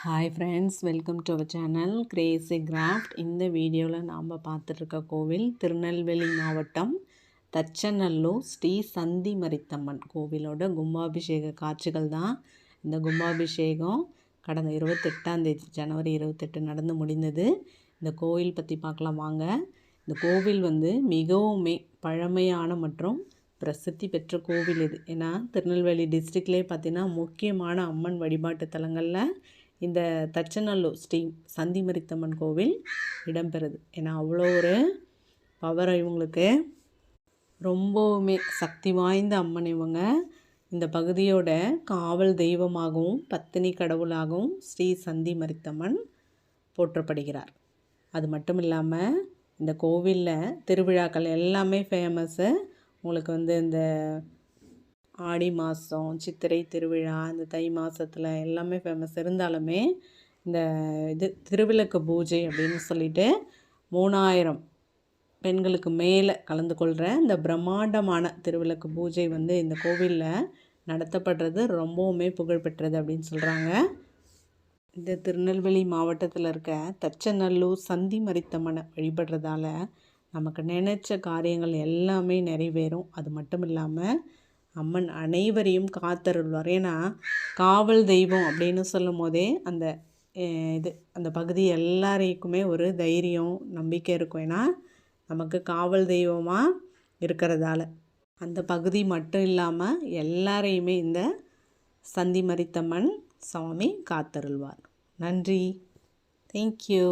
Hi friends, welcome to our channel Crazy Craft. இந்த வீடியோவில் நாம் பார்த்துட்ருக்க கோவில் திருநெல்வேலி மாவட்டம் தச்சநல்லூர் ஸ்ரீ சந்தி மரித்தம்மன் கோவிலோட கும்பாபிஷேக காட்சிகள் தான். இந்த கும்பாபிஷேகம் கடந்த 28ஆம் தேதி ஜனவரி 28 நடந்து முடிந்தது. இந்த கோவில் பற்றி பார்க்கலாம் வாங்க. இந்த கோவில் மிகவுமே பழமையான மற்றும் பிரசித்தி பெற்ற கோவில் இது. ஏன்னா திருநெல்வேலி டிஸ்ட்ரிக்ட்லேயே பார்த்திங்கன்னா முக்கியமான அம்மன் வழிபாட்டு தலங்களில் இந்த தச்சநல்லூர் ஸ்ரீ சந்தி மரித்தம்மன் கோவில் இடம்பெறுது. ஏன்னா அவ்வளோ ஒரு பவர் இவங்களுக்கு, ரொம்பவுமே சக்தி வாய்ந்த அம்மன் இவங்க. இந்த பகுதியோட காவல் தெய்வமாகவும் பத்தினி கடவுளாகவும் ஸ்ரீ சந்தி மரித்தம்மன் போற்றப்படுகிறார். அது மட்டும் இல்லாமல் இந்த கோவிலில் திருவிழாக்கள் எல்லாமே ஃபேமஸ்ஸு. உங்களுக்கு இந்த ஆடி மாதம் சித்திரை திருவிழா, இந்த தை மாதத்தில் எல்லாமே ஃபேமஸ் இருந்தாலுமே இந்த திருவிளக்கு பூஜை அப்படின்னு சொல்லிட்டு 3000 பெண்களுக்கு மேலே கலந்து கொள்கிற இந்த பிரம்மாண்டமான திருவிளக்கு பூஜை இந்த கோவிலில் நடத்தப்படுறது ரொம்பவுமே புகழ்பெற்றது அப்படின்னு சொல்கிறாங்க. இந்த திருநெல்வேலி மாவட்டத்தில் இருக்க தச்சநல்லூர் சந்தி மரித்தம்மனை வழிபடுறதால நமக்கு நினைச்ச காரியங்கள் எல்லாமே நிறைவேறும். அது மட்டும் இல்லாமல் அம்மன் அனைவரையும் காத்தருள்வார். ஏன்னா காவல் தெய்வம் அப்படின்னு சொல்லும் போதே அந்த பகுதி எல்லாரைக்குமே ஒரு தைரியம் நம்பிக்கை இருக்கும். ஏன்னா நமக்கு காவல் தெய்வமாக இருக்கிறதால அந்த பகுதி மட்டும் இல்லாமல் எல்லாரையுமே இந்த சந்தி மரித்தம்மன் சுவாமி காத்தருள்வார். நன்றி. தேங்க்யூ.